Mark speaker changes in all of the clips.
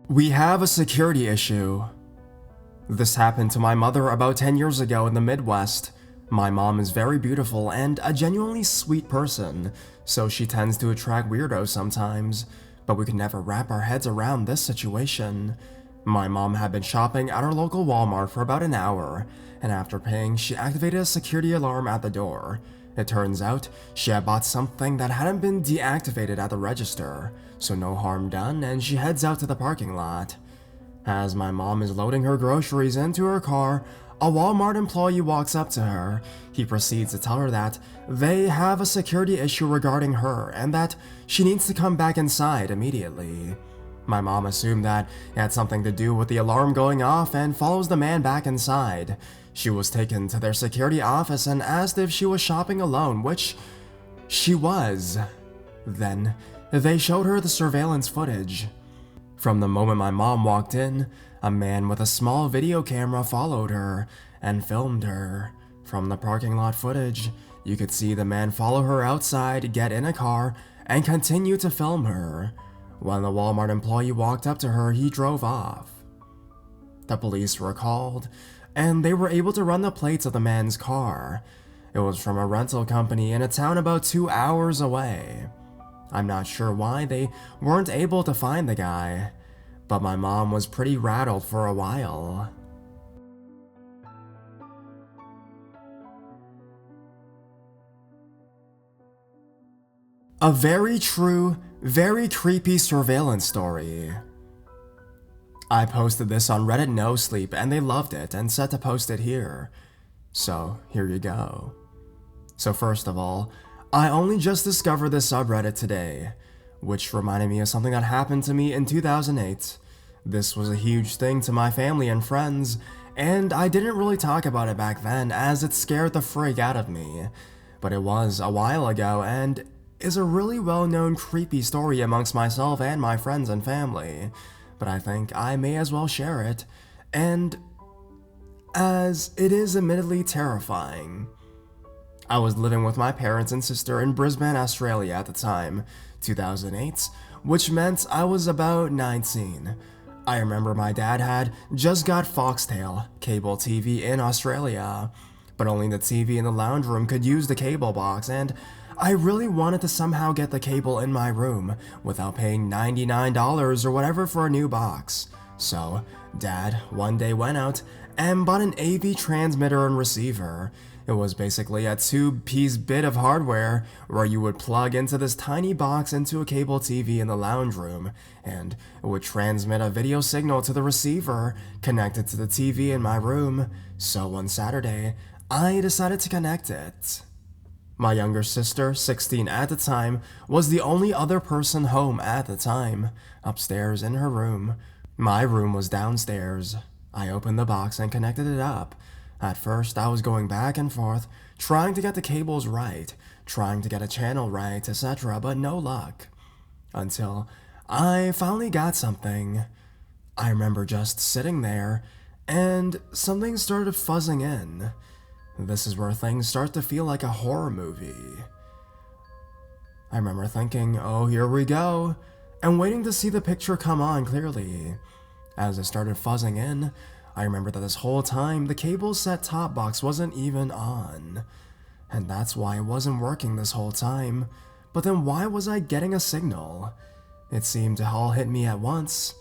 Speaker 1: We have a security issue. This happened to my mother about 10 years ago in the Midwest. My mom is very beautiful and a genuinely sweet person, so she tends to attract weirdos sometimes, but we could never wrap our heads around this situation. My mom had been shopping at our local Walmart for about an hour, and after paying, she activated a security alarm at the door. It turns out she had bought something that hadn't been deactivated at the register, so no harm done, and she heads out to the parking lot. As my mom is loading her groceries into her car, a Walmart employee walks up to her. He proceeds to tell her that they have a security issue regarding her and that she needs to come back inside immediately. My mom assumed that it had something to do with the alarm going off and follows the man back inside. She was taken to their security office and asked if she was shopping alone, which she was. Then, they showed her the surveillance footage. From the moment my mom walked in, a man with a small video camera followed her and filmed her. From the parking lot footage, you could see the man follow her outside, get in a car, and continue to film her. When the Walmart employee walked up to her, he drove off. The police were called, and they were able to run the plates of the man's car. It was from a rental company in a town about 2 hours away. I'm not sure why they weren't able to find the guy, but my mom was pretty rattled for a while. A very true, very creepy surveillance story. I posted this on Reddit No Sleep and they loved it and said to post it here. So here you go. So first of all, I only just discovered this subreddit today, which reminded me of something that happened to me in 2008. This was a huge thing to my family and friends, and I didn't really talk about it back then as it scared the frig out of me. But it was a while ago and is a really well-known creepy story amongst myself and my friends and family. But I think I may as well share it, and as it is admittedly terrifying. I was living with my parents and sister in Brisbane, Australia at the time, 2008, which meant I was about 19. I remember my dad had just got Foxtel, cable TV in Australia, but only the TV in the lounge room could use the cable box, and I really wanted to somehow get the cable in my room without paying $99 or whatever for a new box. So, Dad one day went out and bought an AV transmitter and receiver. It was basically a 2-piece bit of hardware where you would plug into this tiny box into a cable TV in the lounge room, and it would transmit a video signal to the receiver connected to the TV in my room. So one Saturday, I decided to connect it. My younger sister, 16 at the time, was the only other person home at the time, upstairs in her room. My room was downstairs. I opened the box and connected it up. At first, I was going back and forth, trying to get the cables right, trying to get a channel right, etc., but no luck. Until I finally got something. I remember just sitting there, and something started fuzzing in. This is where things start to feel like a horror movie. I remember thinking, oh, here we go, and waiting to see the picture come on clearly. As it started fuzzing in, I remember that this whole time the cable set-top box wasn't even on. And that's why it wasn't working this whole time. But then why was I getting a signal? It seemed to all hit me at once.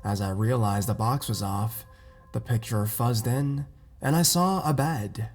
Speaker 1: As I realized the box was off, the picture fuzzed in, and I saw a bed.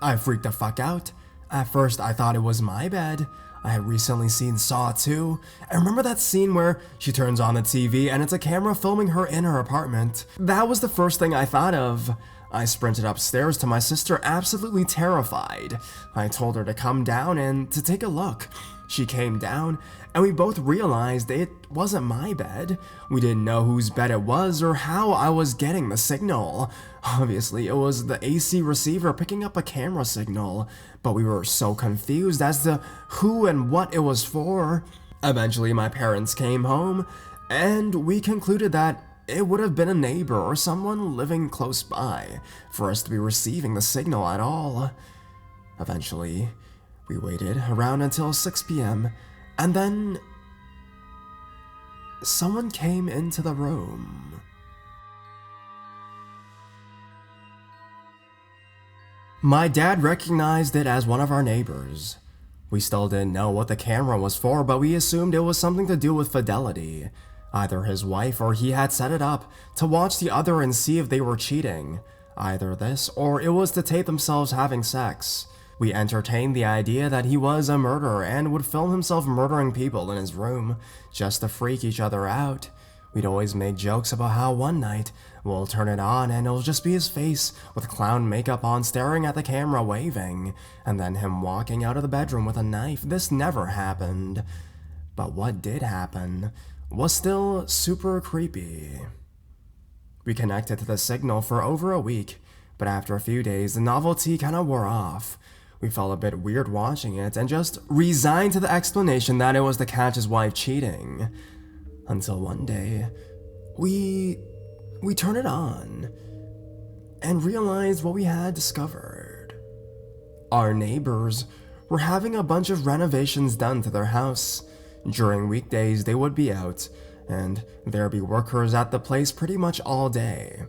Speaker 1: I freaked the fuck out. At first I thought it was my bed. I had recently seen Saw 2, and remember that scene where she turns on the TV and it's a camera filming her in her apartment? That was the first thing I thought of. I sprinted upstairs to my sister, absolutely terrified. I told her to come down and to take a look. She came down, and we both realized it wasn't my bed. We didn't know whose bed it was or how I was getting the signal. Obviously, it was the AC receiver picking up a camera signal, but we were so confused as to who and what it was for. Eventually, my parents came home, and we concluded that it would have been a neighbor or someone living close by for us to be receiving the signal at all. Eventually, we waited around until 6 p.m., and then someone came into the room. My dad recognized it as one of our neighbors. We still didn't know what the camera was for, but we assumed it was something to do with Fidelity. Either his wife or he had set it up to watch the other and see if they were cheating. Either this or it was to tape themselves having sex. We entertained the idea that he was a murderer and would film himself murdering people in his room just to freak each other out. We'd always make jokes about how one night we'll turn it on and it'll just be his face with clown makeup on staring at the camera waving, and then him walking out of the bedroom with a knife. This never happened. But what did happen was still super creepy. We connected to the signal for over a week, but after a few days the novelty kinda wore off. We felt a bit weird watching it and just resigned to the explanation that it was to catch his wife cheating. Until one day, we turned it on and realized what we had discovered. Our neighbors were having a bunch of renovations done to their house. During weekdays, they would be out, and there'd be workers at the place pretty much all day.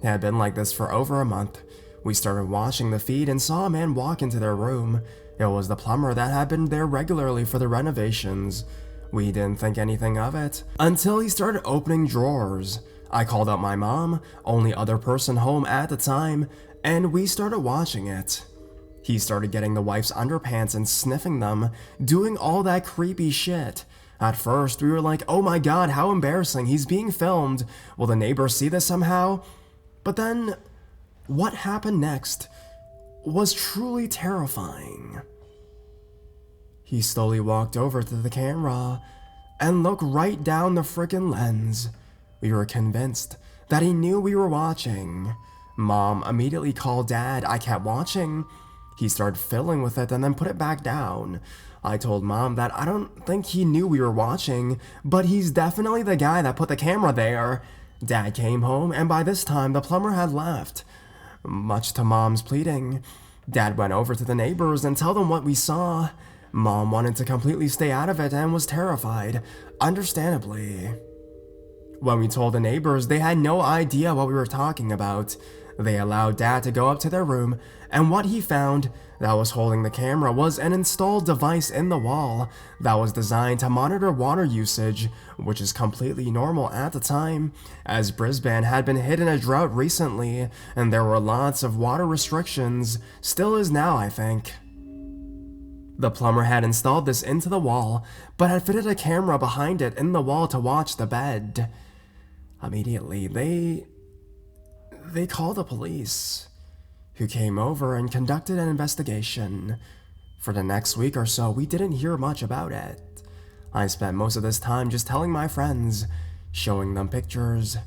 Speaker 1: It had been like this for over a month. We started watching the feed and saw a man walk into their room. It was the plumber that had been there regularly for the renovations. We didn't think anything of it until he started opening drawers. I called out my mom, only other person home at the time, and we started watching it. He started getting the wife's underpants and sniffing them, doing all that creepy shit. At first, we were like, oh my god, how embarrassing, he's being filmed. Will the neighbors see this somehow? But then, what happened next was truly terrifying. He slowly walked over to the camera and looked right down the frickin' lens. We were convinced that he knew we were watching. Mom immediately called Dad. I kept watching. He started fiddling with it and then put it back down. I told Mom that I don't think he knew we were watching, but he's definitely the guy that put the camera there. Dad came home, and by this time the plumber had left. Much to Mom's pleading, Dad went over to the neighbors and told them what we saw. Mom wanted to completely stay out of it and was terrified, understandably. When we told the neighbors, they had no idea what we were talking about. They allowed Dad to go up to their room, and what he found that was holding the camera was an installed device in the wall that was designed to monitor water usage, which is completely normal at the time, as Brisbane had been hit in a drought recently, and there were lots of water restrictions, still is now, I think. The plumber had installed this into the wall, but had fitted a camera behind it in the wall to watch the bed. Immediately, they called the police, who came over and conducted an investigation. For the next week or so, we didn't hear much about it. I spent most of this time just telling my friends, showing them pictures,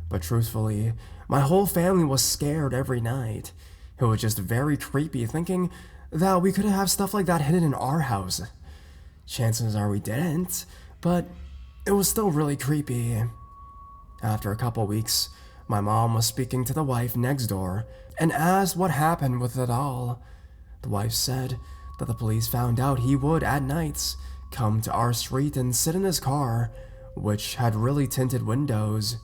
Speaker 1: but truthfully, my whole family was scared every night. It was just very creepy thinking that we could have stuff like that hidden in our house. Chances are we didn't, but it was still really creepy. After a couple weeks, my mom was speaking to the wife next door and asked what happened with it all. The wife said that the police found out he would, at nights, come to our street and sit in his car, which had really tinted windows,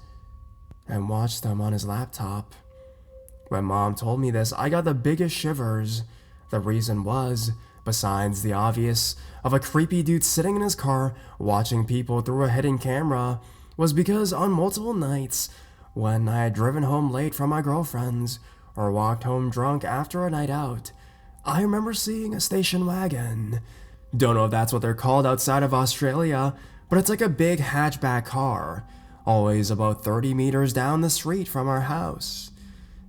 Speaker 1: and watch them on his laptop. When Mom told me this, I got the biggest shivers. The reason was, besides the obvious of a creepy dude sitting in his car watching people through a hidden camera, was because on multiple nights, when I had driven home late from my girlfriend's or walked home drunk after a night out, I remember seeing a station wagon. Don't know if that's what they're called outside of Australia, but it's like a big hatchback car, always about 30 meters down the street from our house.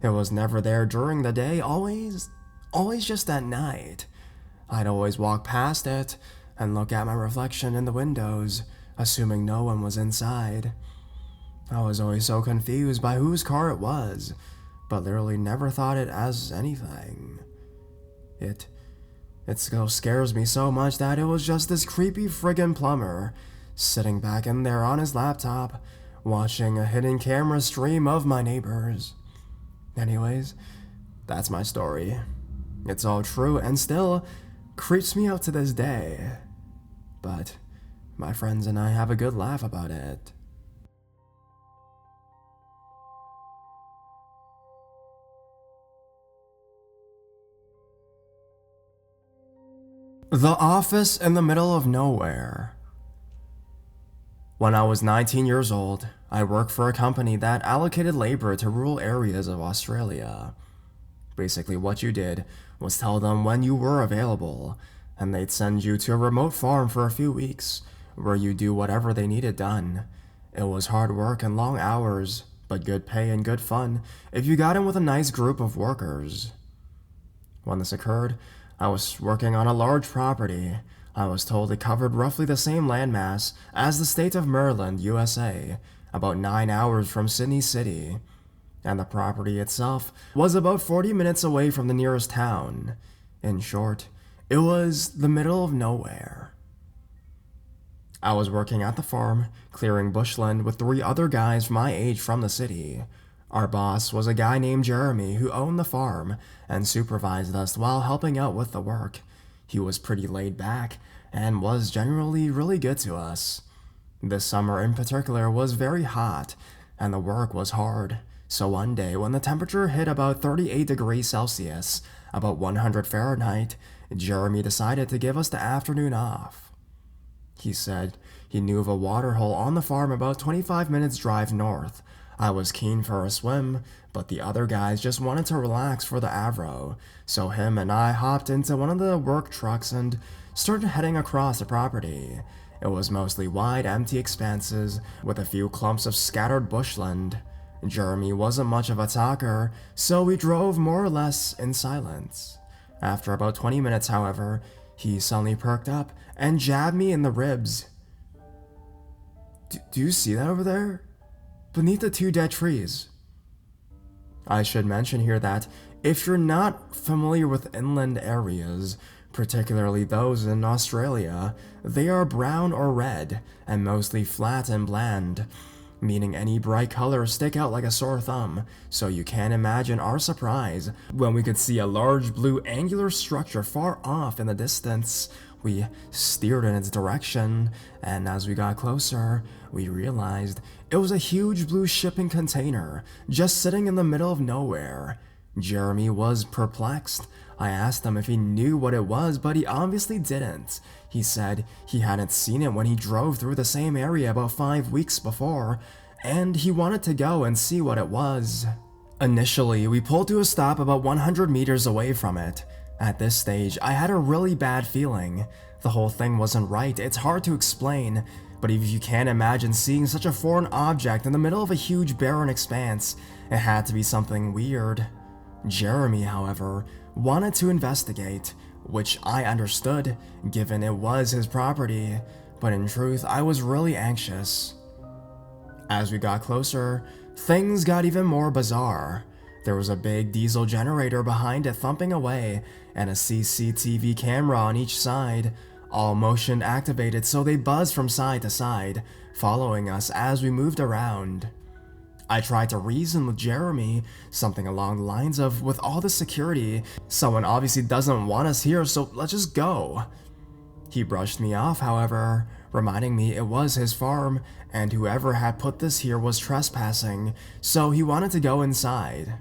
Speaker 1: It was never there during the day, always just at night. I'd always walk past it and look at my reflection in the windows, assuming no one was inside. I was always so confused by whose car it was, but literally never thought it as anything. It still scares me so much that it was just this creepy friggin' plumber sitting back in there on his laptop, watching a hidden camera stream of my neighbors. Anyways, that's my story. It's all true and still creeps me out to this day. But my friends and I have a good laugh about it. The office in the middle of nowhere. When I was 19 years old, I worked for a company that allocated labor to rural areas of Australia. Basically, what you did was tell them when you were available, and they'd send you to a remote farm for a few weeks, where you do whatever they needed done. It was hard work and long hours, but good pay and good fun if you got in with a nice group of workers. When this occurred, I was working on a large property. I was told it covered roughly the same landmass as the state of Maryland, USA, about 9 hours from Sydney City, and the property itself was about 40 minutes away from the nearest town. In short, it was the middle of nowhere. I was working at the farm, clearing bushland with 3 other guys my age from the city. Our boss was a guy named Jeremy who owned the farm and supervised us while helping out with the work. He was pretty laid back and was generally really good to us. This summer in particular was very hot and the work was hard. So one day when the temperature hit about 38 degrees Celsius, about 100 Fahrenheit, Jeremy decided to give us the afternoon off. He said he knew of a waterhole on the farm about 25 minutes drive north. I was keen for a swim, but the other guys just wanted to relax for the Avro, so him and I hopped into one of the work trucks and started heading across the property. It was mostly wide, empty expanses with a few clumps of scattered bushland. Jeremy wasn't much of a talker, so we drove more or less in silence. After about 20 minutes, however, he suddenly perked up and jabbed me in the ribs. Do you see that over there? Beneath the 2 dead trees. I should mention here that if you're not familiar with inland areas, particularly those in Australia, they are brown or red and mostly flat and bland, meaning any bright colors stick out like a sore thumb, so you can't imagine our surprise when we could see a large blue angular structure far off in the distance. We steered in its direction, and as we got closer, we realized it was a huge blue shipping container just sitting in the middle of nowhere. Jeremy was perplexed. I asked him if he knew what it was, but he obviously didn't. He said he hadn't seen it when he drove through the same area about 5 weeks before, and he wanted to go and see what it was. Initially, we pulled to a stop about 100 meters away from it. At this stage, I had a really bad feeling. The whole thing wasn't right. It's hard to explain, but if you can't imagine seeing such a foreign object in the middle of a huge barren expanse, it had to be something weird. Jeremy, however, wanted to investigate, which I understood, given it was his property, but in truth, I was really anxious. As we got closer, things got even more bizarre. There was a big diesel generator behind it thumping away, and a CCTV camera on each side, all motion activated so they buzzed from side to side, following us as we moved around. I tried to reason with Jeremy, something along the lines of, with all the security, someone obviously doesn't want us here, so let's just go. He brushed me off, however, reminding me it was his farm, and whoever had put this here was trespassing, so he wanted to go inside.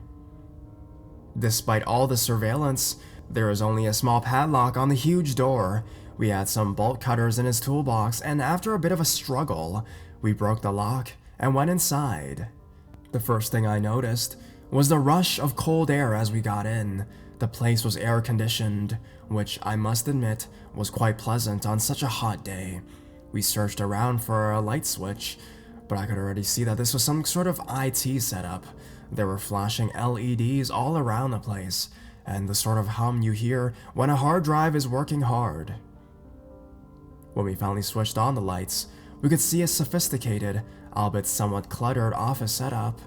Speaker 1: Despite all the surveillance, there was only a small padlock on the huge door. We had some bolt cutters in his toolbox, and after a bit of a struggle, we broke the lock and went inside. The first thing I noticed was the rush of cold air as we got in. The place was air conditioned, which I must admit was quite pleasant on such a hot day. We searched around for a light switch, but I could already see that this was some sort of IT setup. There were flashing LEDs all around the place, and the sort of hum you hear when a hard drive is working hard. When we finally switched on the lights, we could see a sophisticated, albeit somewhat cluttered office setup.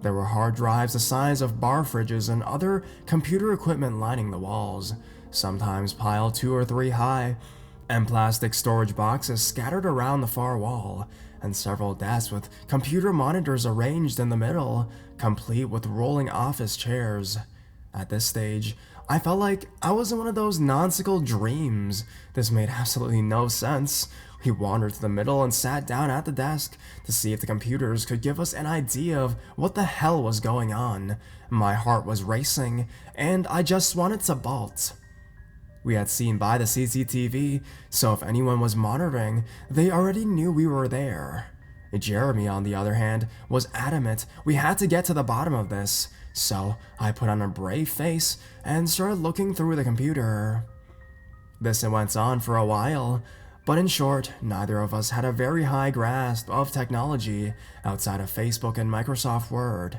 Speaker 1: There were hard drives the size of bar fridges and other computer equipment lining the walls, sometimes piled 2 or 3 high, and plastic storage boxes scattered around the far wall, and several desks with computer monitors arranged in the middle, complete with rolling office chairs. At this stage, I felt like I was in one of those nonsensical dreams. This made absolutely no sense. We wandered to the middle and sat down at the desk to see if the computers could give us an idea of what the hell was going on. My heart was racing, and I just wanted to bolt. We had seen by the CCTV, so if anyone was monitoring, they already knew we were there. Jeremy, on the other hand, was adamant we had to get to the bottom of this, so I put on a brave face and started looking through the computer. This went on for a while, but in short, neither of us had a very high grasp of technology outside of Facebook and Microsoft Word.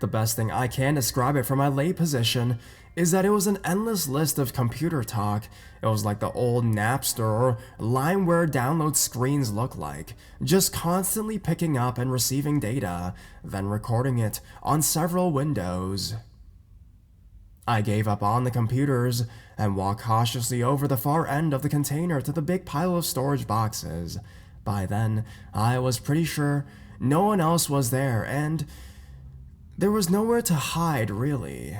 Speaker 1: The best thing I can describe it from my lay position is that it was an endless list of computer talk. It was like the old Napster or LimeWare download screens look like, just constantly picking up and receiving data, then recording it on several windows. I gave up on the computers and walked cautiously over the far end of the container to the big pile of storage boxes. By then, I was pretty sure no one else was there, and there was nowhere to hide, really.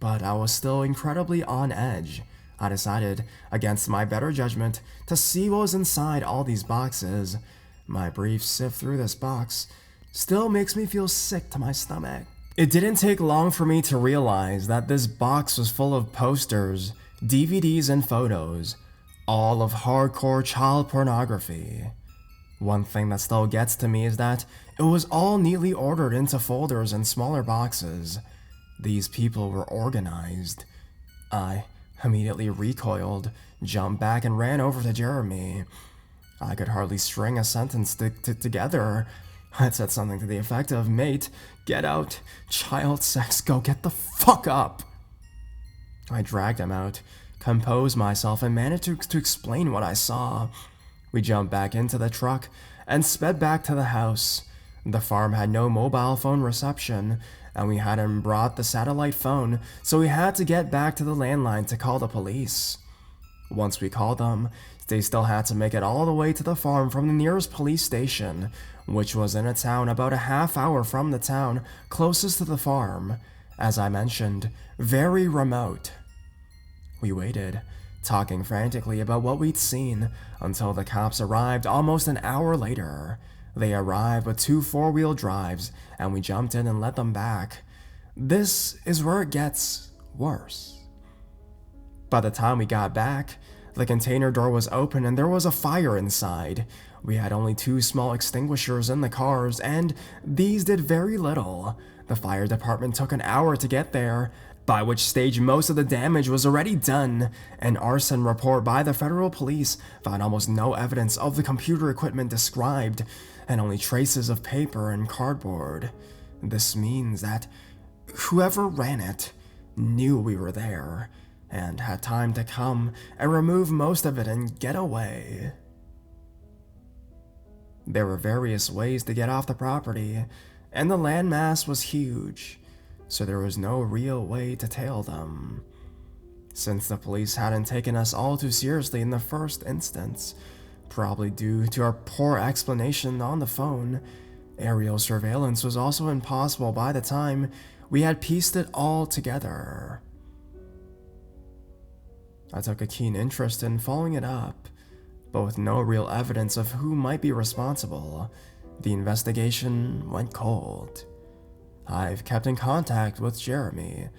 Speaker 1: But I was still incredibly on edge. I decided, against my better judgment, to see what was inside all these boxes. My brief sift through this box still makes me feel sick to my stomach. It didn't take long for me to realize that this box was full of posters, DVDs, and photos, all of hardcore child pornography. One thing that still gets to me is that it was all neatly ordered into folders and smaller boxes. These people were organized. I immediately recoiled, jumped back, and ran over to Jeremy. I could hardly string a sentence together. I said something to the effect of, "Mate, get out. Child sex, go get the fuck up." I dragged him out, composed myself, and managed to explain what I saw. We jumped back into the truck and sped back to the house. The farm had no mobile phone reception, and we hadn't brought the satellite phone, so we had to get back to the landline to call the police. Once we called them, they still had to make it all the way to the farm from the nearest police station, which was in a town about a half hour from the town closest to the farm. As I mentioned, very remote. We waited, talking frantically about what we'd seen, until the cops arrived almost an hour later. They arrived with 2 4-wheel drives, and we jumped in and led them back. This is where it gets worse. By the time we got back, the container door was open and there was a fire inside. We had only 2 small extinguishers in the cars, and these did very little. The fire department took an hour to get there, by which stage most of the damage was already done. An arson report by the federal police found almost no evidence of the computer equipment described, and only traces of paper and cardboard. This means that whoever ran it knew we were there, and had time to come and remove most of it and get away. There were various ways to get off the property, and the landmass was huge, so there was no real way to tail them. Since the police hadn't taken us all too seriously in the first instance, probably due to our poor explanation on the phone, aerial surveillance was also impossible by the time we had pieced it all together. I took a keen interest in following it up, but with no real evidence of who might be responsible, the investigation went cold. I've kept in contact with Jeremy,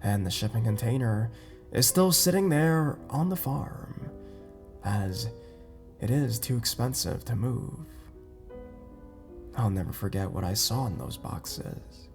Speaker 1: and the shipping container is still sitting there on the farm, as it is too expensive to move. I'll never forget what I saw in those boxes.